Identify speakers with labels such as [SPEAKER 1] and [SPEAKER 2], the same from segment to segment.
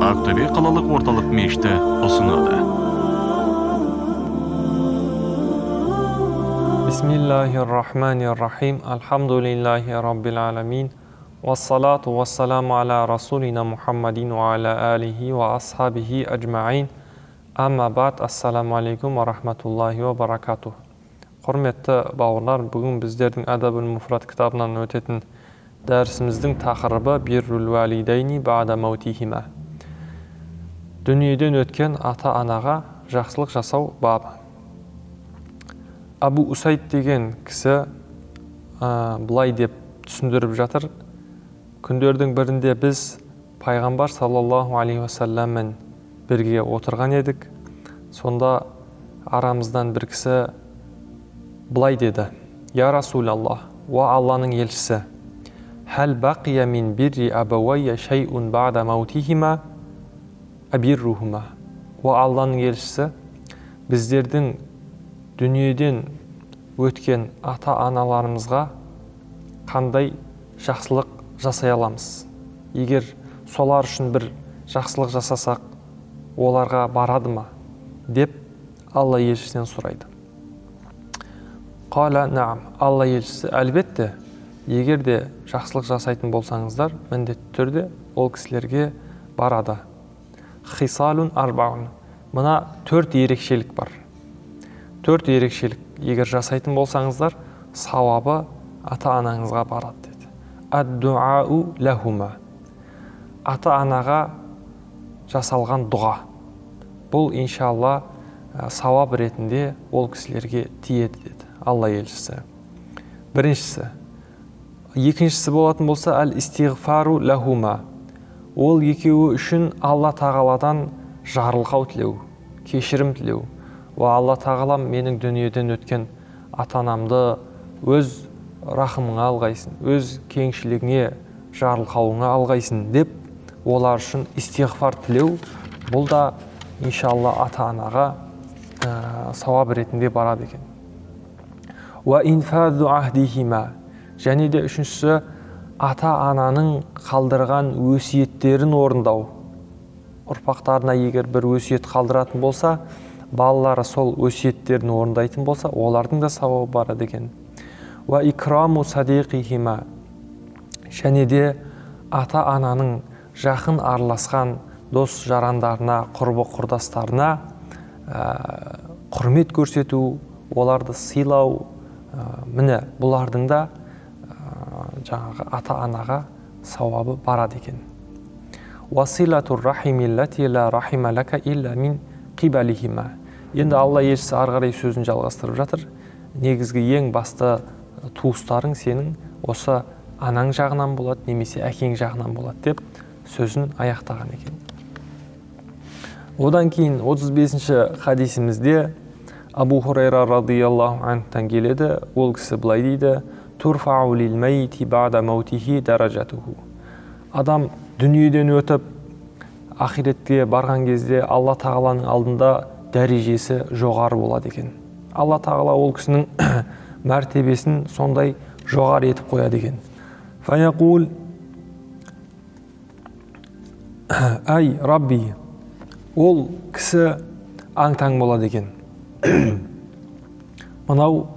[SPEAKER 1] Ақтөбе қалалық орталық мешіті ұсынады.
[SPEAKER 2] Бисмиллахир-рахманир-рахим. Алхамдулиллахи раббил аламин. Вассалату вассаламу аля расулина Мухаммадин ва аля алихи ва асхабихи аджмаин. Амма бад, ассаламу алейкум ва рахматуллахи ва баракатух. Құрметті бауырлар, бүгін біздердің Адабул Муфрад кітабынан өтетін дәрісіміздің тақырыбы биррул валидайни ба'да маутихима. Дүниеден өткен ата-анаға жақсылық жасау бабы. Абу Усайд деген кісі бұлай деп түсіндіріп жатыр. Күндердің бірінде біз пайғамбар саллаллаху алейхи вассаламмен бірге отырған едік. Сонда арамыздан бір кісі бұлай деді: Я Расулаллах, уа Алланың елшісі, хәл бақия мин бирри абавайя шайун ба'да маутихима абиррухума. Уа Алланың елшісі, біздердің дүниеден өткен ата-аналарымызға қандай жақсылық жасай аламыз? Егер солар үшін бір жақсылық жасасақ, оларға барады ма? Деп Алла елшісінен сұрайды. Қала наам, Алла елшісі, әлбетте, егер де жақсылық жасайтын болсаңыздар, міндетті түрде ол кісілерге барады. Хисалун арбаун. Мына 4 ерекшелік бар. 4 ерекшелік егер жасайтын болсаңыздар, сауабы ата-анаңызға барады деді. Ад-дуау лахума. Ата-анаға жасалған дұға. Бұл иншалла сауап ретінде ол кісілерге тиеді деді Алла елшісі. Біріншісі. Екіншісі болатын болса әл-истиғфару лахума. Ол екеуі үшін Алла тағаладан жарылқау тілеу, кешірім тілеу. Ва Алла тағалам менің дүниеден өткен ата-анамды өз рахымыңа алғайсың, өз кеңшілігіңе, жарылқауыңа алғайсың деп олар үшін истиғфар тілеу. Бұл да иншалла ата-анаға сауап ретінде барады екен. Ва инфаду ахдихима. Және де үшіншісі ата-ананың қалдырған өсиеттерін орындау. Ұрпақтарына егер бір өсиет қалдыратын болса, балалары сол өсиеттерін орындайтын болса, олардың да сауабы барады екен. Ва икраму садиқихима. Және де ата-ананың жақын араласқан дос жарандарына, құрбы құрдастарына құрмет көрсету, оларды сыйлау, міне бұлардың да жаңағы ата-анаға сауабы барады екен. Василатур рахимиллати ла рахима лака илля мин қибалихима. Енді Алла елшісі ары қарай сөзін жалғастырып жатыр. Негізгі ең басты туыстарың сенің осы анаң жағынан болады, немесе әкең жағынан болады деп сөзін аяқтаған екен. Одан кейін 35-ші хадисімізде Абу Хурайра радияллаху анхтан келеді. Ол кісі былай дейді: Турфау лил майти ба'да маутихи даражатуху. Адам дүниеден өтіп ақиретке барған кезде Алла тағаланың алдында дәрежесі жоғары болады екен. Алла тағала ол кісінің мәртебесін сондай жоғары етіп қояды екен. Фаяқул ай рабби. Ол кісі аң-таң болады екен. Мынау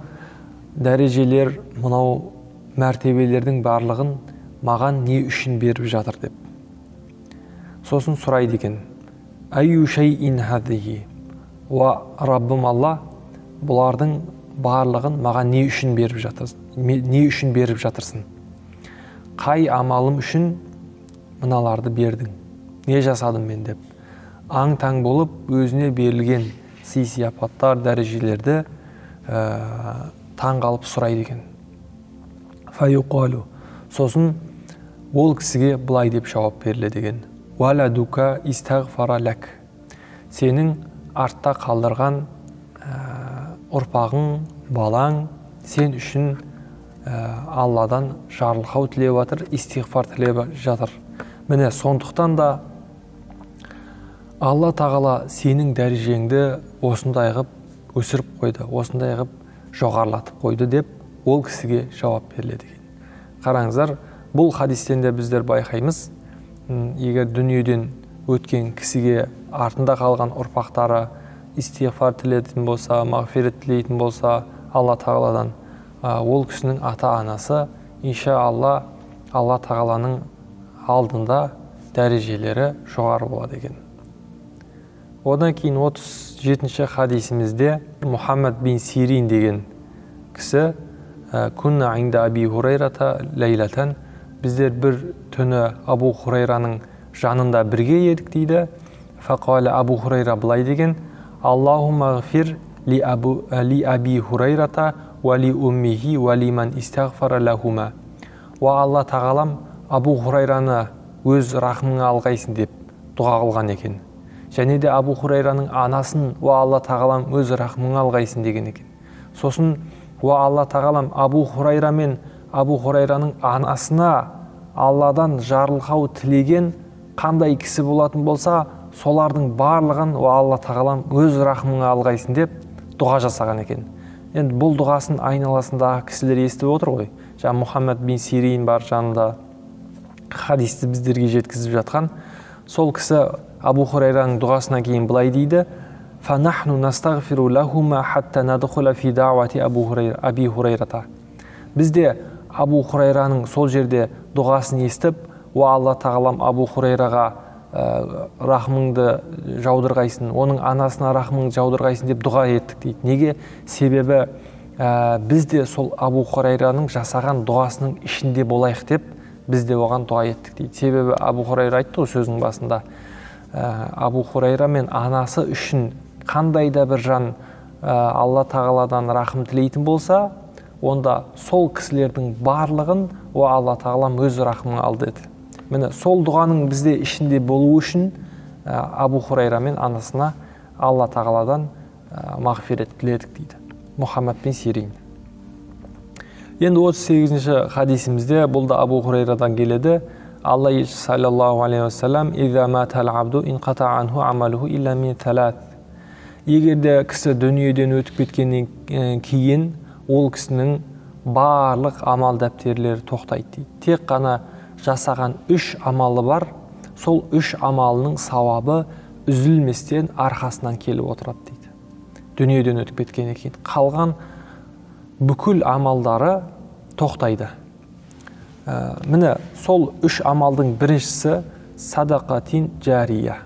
[SPEAKER 2] дәрежелер, мынау мәртебелердің барлығын маған не үшін беріп жатыр деп. Сосын сұрайды екен: Айю шайин хадихи. Ва Раббым Алла, бұлардың барлығын маған не үшін беріп жатырсың? Не үшін беріп жатырсың? Қай амалым үшін мыналарды бердің? Не жасадым мен деп. Аң-таң болып өзіне берілген сый-сияпаттар, дәрежелерді таң қалып сұрайды екен. Фаюқалу. Сосын ол кісіге былай деп жауап беріледі екен: Валадука истағфара лак. Сенің артта қалдырған ұрпағың, балаң сен үшін Алладан жарылқау тілеп жатыр, истиғфар тілеп жатыр. Міне сондықтан да Алла тағала сенің дәрежеңді осындай ғып өсіріп қойды, осындай ғып жоғарлатып қойды деп ол кісіге жауап беріледі екен. Қараңыздар, бұл хадистен де біздер байқаймыз, егер дүниеден өткен кісіге артында қалған ұрпақтары истиғфар тілейтін болса, мағфирет тілейтін болса Алла тағаладан, ол кісінің ата-анасы иншалла Алла тағаланың алдында дәрежелері жоғары болады екен. Одан кейін 37-ші хадисімізде Мұхаммад бин Сирин деген кісі күнна инда Аби Хурайрата лейлатан, біздер бір түні Абу Хурайраның жанында бірге едік дейді. Фақала Абу Хурайра былай деген: Аллахумма ғфир ли Аби Хурайрата ва ли уммихи ва ли ман истағфара лахума. Ва Алла тағалам Абу Хурайраны өз рахымыңа алғайсын деп дұға қылған екен. Және де Абу Хурайраның анасын ва Алла тағалам өз рахымыңа алғайсын деген екен. Сосын ва Алла тағалам Абу Хурайра мен Абу Хурайраның анасына Алладан жарылқау тілеген қандай кісі болатын болса, солардың барлығын ва Алла тағалам өз рахымыңа алғайсын деп дұға жасаған екен. Енді бұл дұғасын айналасындағы кісілер естіп отыр ғой. Жаңа Мұхаммад бин Сирин бар жанында хадисті біздерге жеткізіп жатқан. Сол кісі Абу Хурайраның дұғасынан кейін былай дейді: «Фанахну настағфиру лахума хатта надхула фи даъвати Аби Хурайрата». Бізде Абу Хурайраның сол жерде дұғасын естіп, «Ва Алла тағалам Абу Хурайраға рахмыңды жаудырғайсын, оның анасына рахмыңды жаудырғайсын» деп дұға еттік дейді. Неге? Себебі бізде сол Абу Хурайраның жасаған дұғасының ішінде болайық деп бізде оған дұға еттік дейді. Себебі Абу Хурайра айтты ғой сөзінің басында, Абу Хурайра мен анасы үшін қандай да бір жан Алла тағаладан рахым тілейтін болса, онда сол кісілердің барлығын ва Алла тағалам өз рахымына ал деді. Міне сол дұғаның бізде ішінде болу үшін Абу Хурайра мен анасына Алла тағаладан мағфирет тіледік дейді Мұхаммад бин Сирин. Енді 38-ші хадисімізде бұл да Абу Хурайрадан келеді. Алла елшісі саллаллаху алейхи уассалам: «Иза матал абду инқата анху амалуху илля мин талат». Егерде кісі дүниеден өтіп кеткеннен кейін ол кісінің барлық амал дәптерлері тоқтайды дейді. Тек қана жасаған 3 амалы бар, сол 3 амалының сауабы үзілместен арқасынан келіп отырады дейді. Дүниеден өтіп кеткеннен кейін қалған бүкіл амалдары тоқтайды. Міне сол 3 амалдың біріншісі садақатин жария.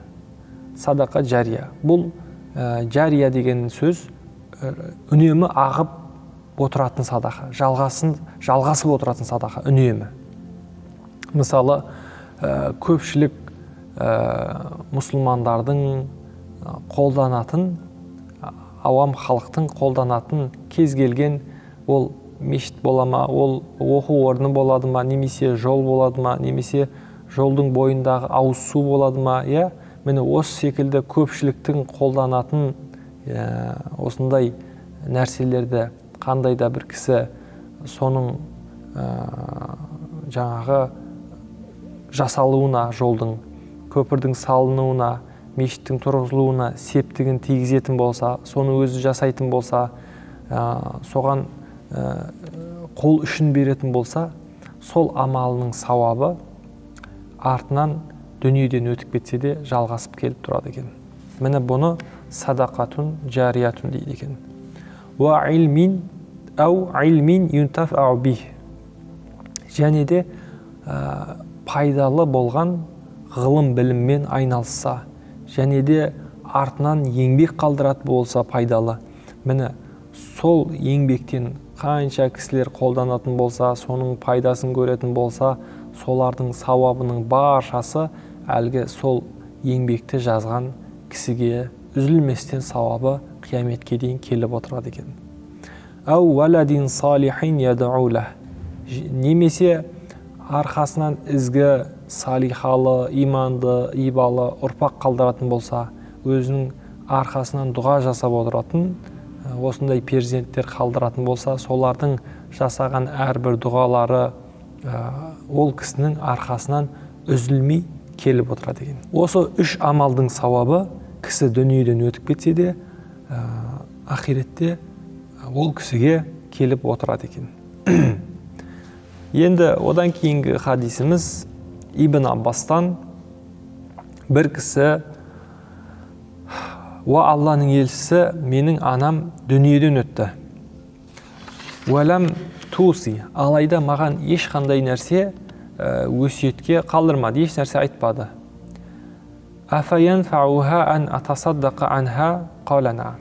[SPEAKER 2] Садақа жария. Бұл жария деген сөз үнемі ағып отыратын садақа, жалғасып отыратын садақа үнемі. Мысалы, көпшілік мұсылмандардың қолданатын, ауам халықтың қолданатын кез келген ол мешіт бола ма, ол оқу орны болады ма, немесе жол болады ма, немесе жолдың бойындағы ауыз су болады ма, иә? Міне осы секілді көпшіліктің қолданатын осындай нәрселерді қандай да бір кісі соның жаңағы жасалуына, жолдың, көпірдің салынуына, мешіттің тұрғызылуына септігін тигізетін болса, соны өзі жасайтын болса, соған қол үшін беретін болса, сол амалының сауабы артынан дүниеден өтіп кетсе де жалғасып келіп тұрады екен. Міне бұны садақатун жариятун дейді екен. Ва илмин ау илмин юнтафау бих. Және де пайдалы болған ғылым біліммен айналысса, және де артынан еңбек қалдырат болса пайдалы. Міне сол еңбектен қанша кісілер қолданатын болса, соның пайдасын көретін болса, солардың сауабының баршасы әлгі сол еңбекті жазған кісіге үзілместен сауабы қияметке дейін келіп отырады екен. Ау валадин салихин ядаула. Немесе арқасынан ізгі, салихалы, иманды, ибалы ұрпақ қалдыратын болса, өзінің арқасынан дұға жасап отыратын, осындай перзенттер қалдыратын болса, солардың жасаған әрбір дұғалары ол кісінің арқасынан үзілмей келіп отырады екен. Осы 3 амалдың сауабы кісі дүниеден өтіп кетсе де, ақиретте ол кісіге келіп отырады екен. Енді одан кейінгі хадисіміз Ибн Аббастан бір кісі Алланың елшісі, менің анам дүниеден өтті. Уәләм туси, алайда маған ешқандай нәрсе өсиетке қалдырмады, еш нәрсе айтпады. Афаянфауха ан атасаддақа анха қалана.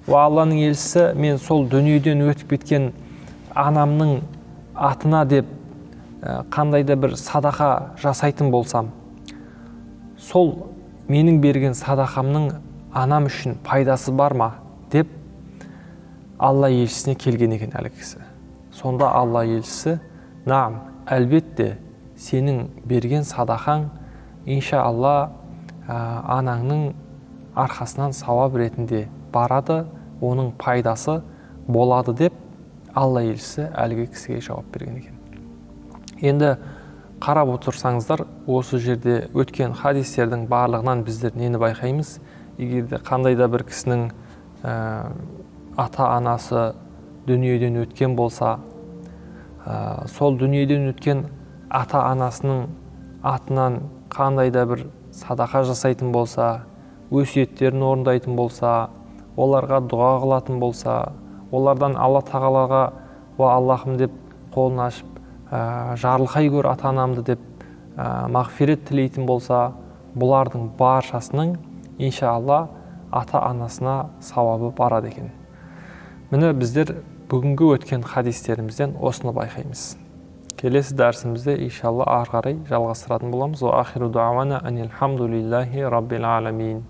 [SPEAKER 2] Алланың елшісі, мен сол дүниеден өтіп кеткен анамның атына деп қандайда бір садақа жасайтын болсам, сол менің берген садақамның анам үшін пайдасы бар ма деп Алла елшісіне келген екен әлгі кісі. Сонда Алла елшісі, наам, әлбетте сенің берген садақаң иншалла анаңның арқасынан сауап ретінде барады, оның пайдасы болады деп Алла елшісі әлгі кісіге жауап берген екен. Енді қарап отырсаңыздар, осы жерде өткен хадистердің барлығынан біздер нені байқаймыз? Егерде қандайда бір кісінің ата-анасы дүниеден өткен болса, сол дүниеден өткен ата-анасының атынан қандайда бір садақа жасайтын болса, өсиеттерін орындайтын болса, оларға дұға қылатын болса, олардан Алла тағалаға Аллахым деп қолын ашып, жарылқай көр ата-анамды деп мағфирет тілейтін болса, бұлардың баршасының иншалла ата-анасына сауабы барады екен. Міне біздер бүгінгі өткен хадистерімізден осыны байқаймыз. Келесі дәрісімізде иншалла ары қарай жалғастыратын боламыз. Ва ахиру дауана анил хамдулиллахи раббил аламин.